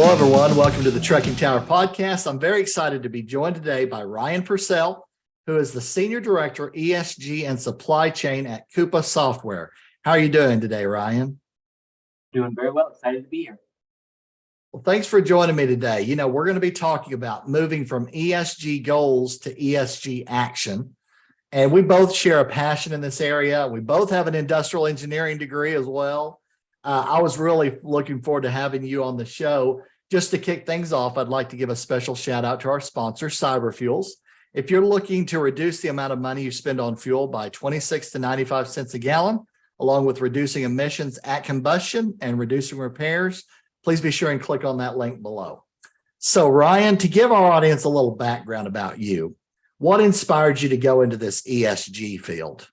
Hello, everyone. Welcome to the Trucking Tower podcast. I'm very excited to be joined today by Ryan Purcell, who is the Senior Director, ESG and Supply Chain at Coupa Software. How are you doing today, Ryan? Doing very well. Excited to be here. Well, thanks for joining me today. You know, we're going to be talking about moving from ESG Goals to ESG Action. And we both share a passion in this area. We both have an industrial engineering degree as well. I was really looking forward to having you on the show. Just to kick things off, I'd like to give a special shout out to our sponsor, CyberFuels. If you're looking to reduce the amount of money you spend on fuel by 26 to 95 cents a gallon, along with reducing emissions at combustion and reducing repairs, please be sure and click on that link below. So Ryan, to give our audience a little background about you, what inspired you to go into this ESG field?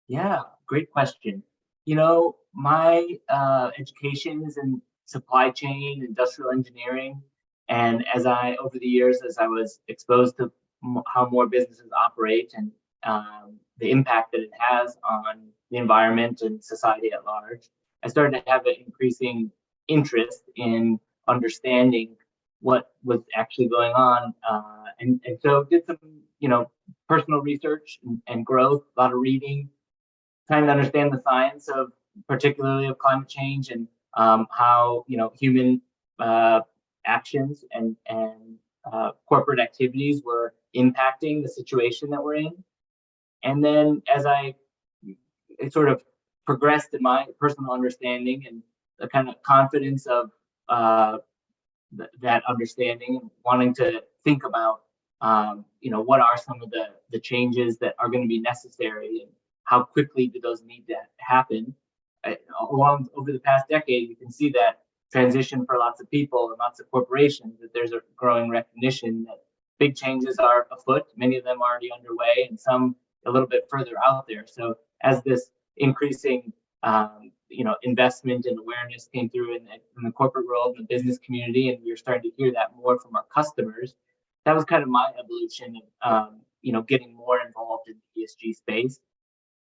Yeah, great question. You know, my education is in supply chain, industrial engineering. And over the years, as I was exposed to how more businesses operate and the impact that it has on the environment and society at large, I started to have an increasing interest in understanding what was actually going on. And so did some, personal research and growth, a lot of reading, trying to understand the science of particularly of climate change and how, human actions and corporate activities were impacting the situation that we're in. And then as I sort of progressed in my personal understanding and the kind of confidence of that understanding, and wanting to think about, what are some of the changes that are going to be necessary and how quickly do those need to happen. Over the past decade, you can see that transition for lots of people and lots of corporations, that there's a growing recognition that big changes are afoot, many of them already underway, and some a little bit further out there. So as this increasing investment and awareness came through in the corporate world and the business community, and we're starting to hear that more from our customers, that was kind of my evolution of getting more involved in the ESG space.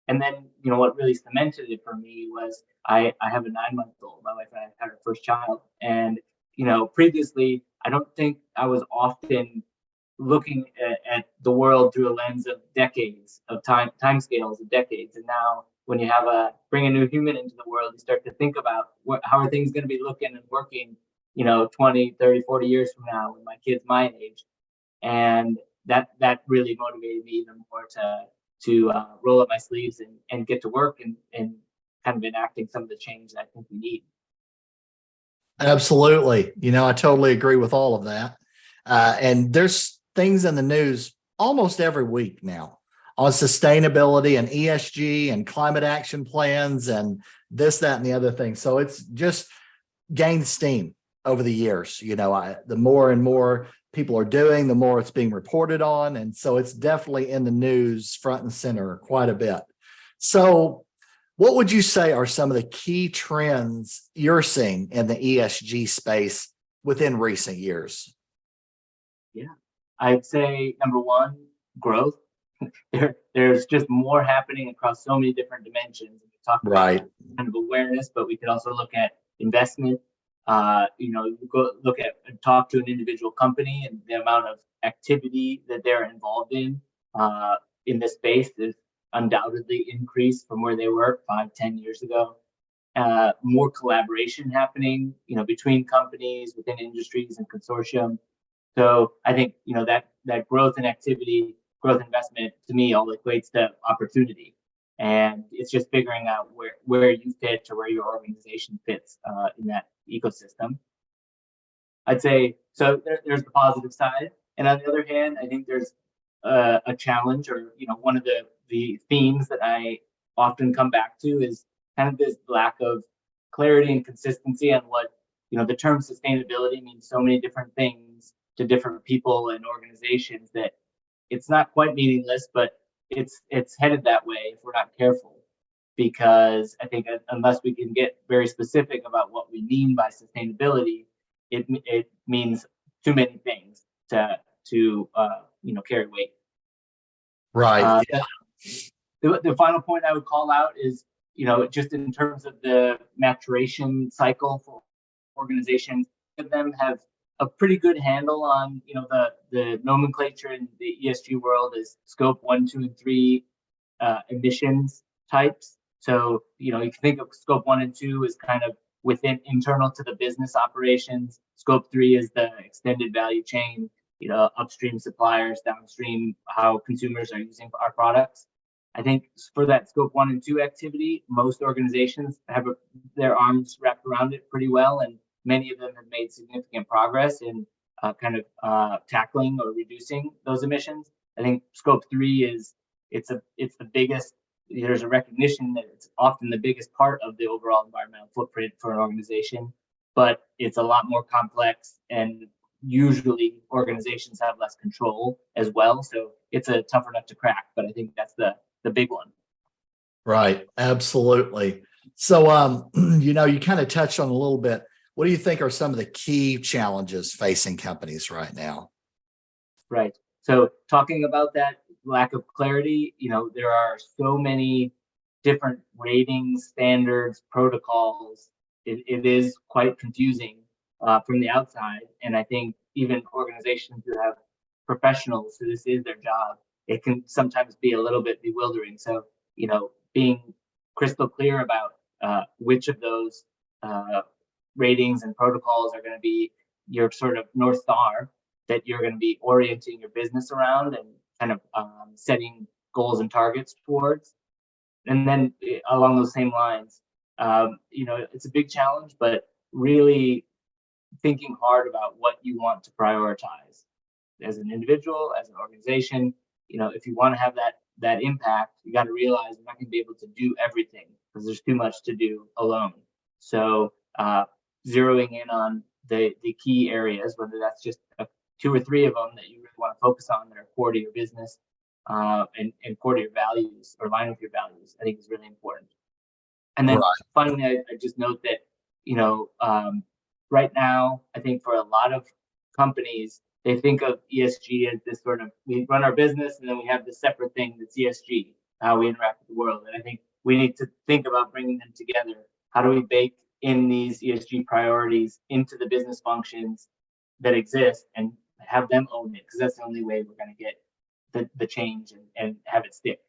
And then, what really cemented it for me was I have a 9-month-old. My wife and I had our first child. And, previously, I don't think I was often looking at the world through a lens of decades of time scales of decades. And now when you bring a new human into the world, you start to think about how are things going to be looking and working, 20, 30, 40 years from now when my kid's my age. And that really motivated me even more to roll up my sleeves and get to work and kind of enacting some of the change that I think we need. Absolutely. I totally agree with all of that. And there's things in the news almost every week now on sustainability and ESG and climate action plans and this, that, and the other thing. So it's just gained steam over the years. The more and more people are doing, the more it's being reported on. And so it's definitely in the news front and center quite a bit. So what would you say are some of the key trends you're seeing in the ESG space within recent years? Yeah, I'd say number one, growth. There's just more happening across so many different dimensions. We talk about kind of awareness, but we could also look at investment. You go look at and talk to an individual company, and the amount of activity that they're involved in this space is undoubtedly increased from where they were 5-10 years ago. More collaboration happening, between companies, within industries and consortium. So I think, that growth and activity, growth investment, to me, all equates to opportunity. And it's just figuring out where you fit or where your organization fits in that ecosystem. I'd say, so there's the positive side. And on the other hand, I think there's a challenge, or, one of the themes that I often come back to is kind of this lack of clarity and consistency on what, the term sustainability means so many different things to different people and organizations that it's not quite meaningless, but it's headed that way if we're not careful. Because I think unless we can get very specific about what we mean by sustainability, it means too many things to carry weight. Right. The final point I would call out is, just in terms of the maturation cycle for organizations, of them have a pretty good handle on, the nomenclature in the ESG world is scope 1, 2, and 3 emissions types. So, you can think of scope 1 and 2 as kind of within internal to the business operations. Scope 3 is the extended value chain, upstream suppliers, downstream, how consumers are using our products. I think for that scope 1 and 2 activity, most organizations have their arms wrapped around it pretty well, and many of them have made significant progress in tackling or reducing those emissions. I think scope 3 it's the biggest. There's a recognition that it's often the biggest part of the overall environmental footprint for an organization, but it's a lot more complex, and usually organizations have less control as well. So it's a tougher nut to crack, but I think that's the big one. Right. Absolutely. So, you kind of touched on a little bit. What do you think are some of the key challenges facing companies right now? Right. So talking about that lack of clarity, there are so many different ratings, standards, protocols. It is quite confusing from the outside. And I think even organizations who have professionals who this is their job, it can sometimes be a little bit bewildering. So, being crystal clear about which of those ratings and protocols are going to be your sort of North Star that you're going to be orienting your business around and kind of setting goals and targets towards. And then along those same lines, it's a big challenge, but really thinking hard about what you want to prioritize as an individual, as an organization. If you want to have that impact, you got to realize you're not going to be able to do everything because there's too much to do alone. So zeroing in on the key areas, whether that's just 2 or 3 of them that you really want to focus on that are core to your business and core to your values or align with your values, I think is really important. And then finally, I just note that, right now, I think for a lot of companies, they think of ESG as this sort of, we run our business and then we have this separate thing that's ESG, how we interact with the world. And I think we need to think about bringing them together. How do we bake in these ESG priorities into the business functions that exist and have them own it? Because that's the only way we're going to get the change and have it stick.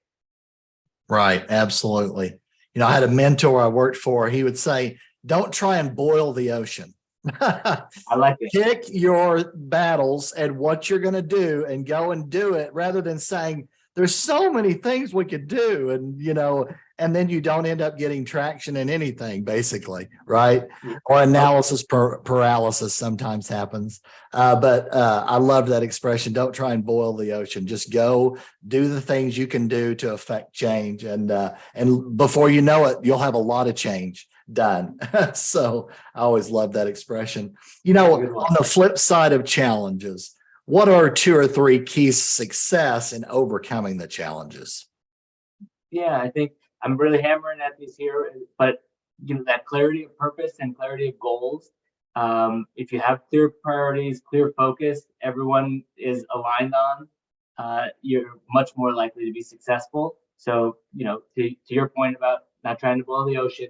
Right. Absolutely. I had a mentor I worked for. He would say, don't try and boil the ocean. I like it. Pick your battles and what you're going to do and go and do it rather than saying there's so many things we could do. And then you don't end up getting traction in anything, basically. Right. Or analysis paralysis sometimes happens. But I love that expression. Don't try and boil the ocean. Just go do the things you can do to affect change. And before you know it, you'll have a lot of change done. So I always love that expression. On the flip side of challenges, what are 2 or 3 keys to success in overcoming the challenges? Yeah, I think I'm really hammering at these here, but that clarity of purpose and clarity of goals. If you have clear priorities, clear focus, everyone is aligned on, you're much more likely to be successful. So, to your point about not trying to boil the ocean,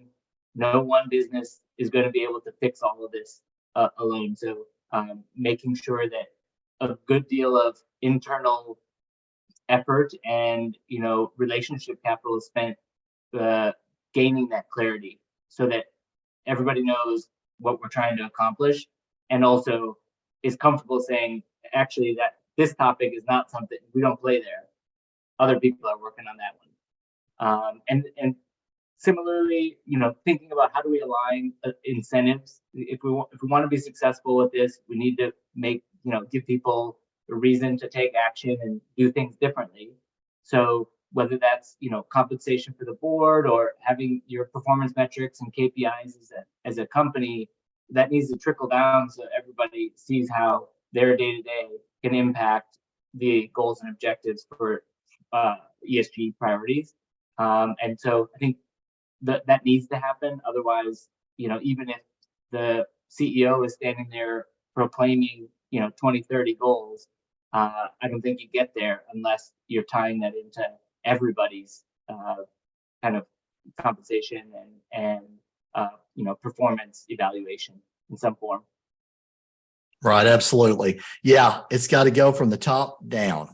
no one business is going to be able to fix all of this alone. So making sure that a good deal of internal effort and relationship capital is spent gaining that clarity so that everybody knows what we're trying to accomplish and also is comfortable saying, actually, that this topic is not something we don't play there. Other people are working on that one. And similarly, thinking about how do we align incentives. If we want to be successful with this, we need to give people a reason to take action and do things differently. So whether that's, compensation for the board or having your performance metrics and KPIs as a company, that needs to trickle down so everybody sees how their day-to-day can impact the goals and objectives for ESG priorities. And so I think that needs to happen. Otherwise, even if the CEO is standing there proclaiming, 2030 goals, I don't think you get there unless you're tying that into everybody's kind of compensation and performance evaluation in some form. Right. Absolutely. Yeah. It's got to go from the top down,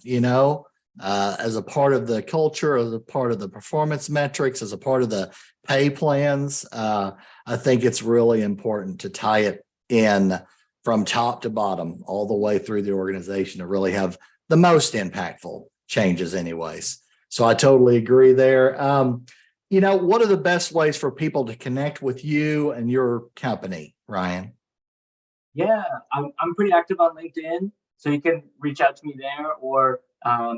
as a part of the culture, as a part of the performance metrics, as a part of the pay plans. I think it's really important to tie it in from top to bottom, all the way through the organization to really have the most impactful changes anyways. So I totally agree there. What are the best ways for people to connect with you and your company, Ryan? Yeah, I'm pretty active on LinkedIn, so you can reach out to me there, or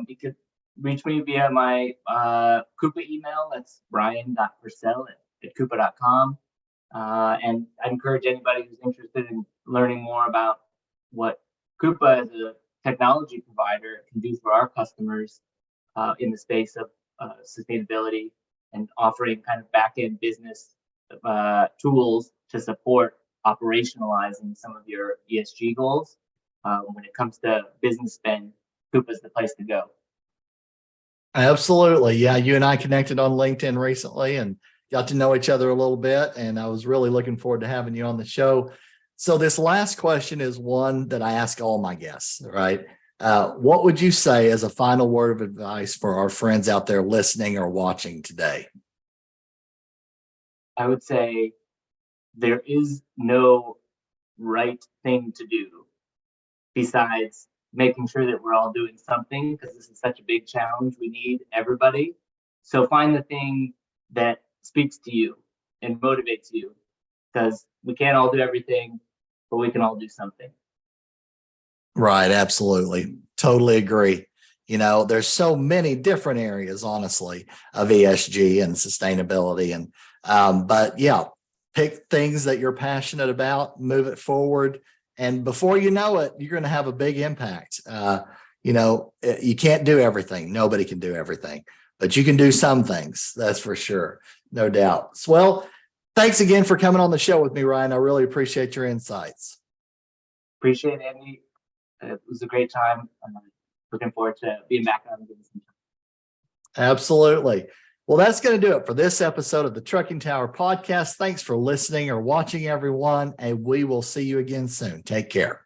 you could reach me via my Coupa email. That's ryan.purcell at coupa.com. And I encourage anybody who's interested in learning more about what Coupa as a technology provider can do for our customers in the space of sustainability and offering kind of back-end business tools to support operationalizing some of your ESG goals. When it comes to business spend, Coupa is the place to go. Absolutely. Yeah. You and I connected on LinkedIn recently and got to know each other a little bit. And I was really looking forward to having you on the show. So this last question is one that I ask all my guests, right? What would you say as a final word of advice for our friends out there listening or watching today? I would say there is no right thing to do besides making sure that we're all doing something, because this is such a big challenge. We need everybody. So find the thing that speaks to you and motivates you, because we can't all do everything, but we can all do something. Right. Absolutely. Totally agree. There's so many different areas, honestly, of ESG and sustainability. But yeah, pick things that you're passionate about, move it forward. And before you know it, you're going to have a big impact. You can't do everything. Nobody can do everything, but you can do some things. That's for sure. No doubt. Well, thanks again for coming on the show with me, Ryan. I really appreciate your insights. Appreciate it, Andy. It was a great time. Looking forward to being back on. Absolutely. Well, that's going to do it for this episode of the Trucking Tower podcast. Thanks for listening or watching, everyone, and we will see you again soon. Take care.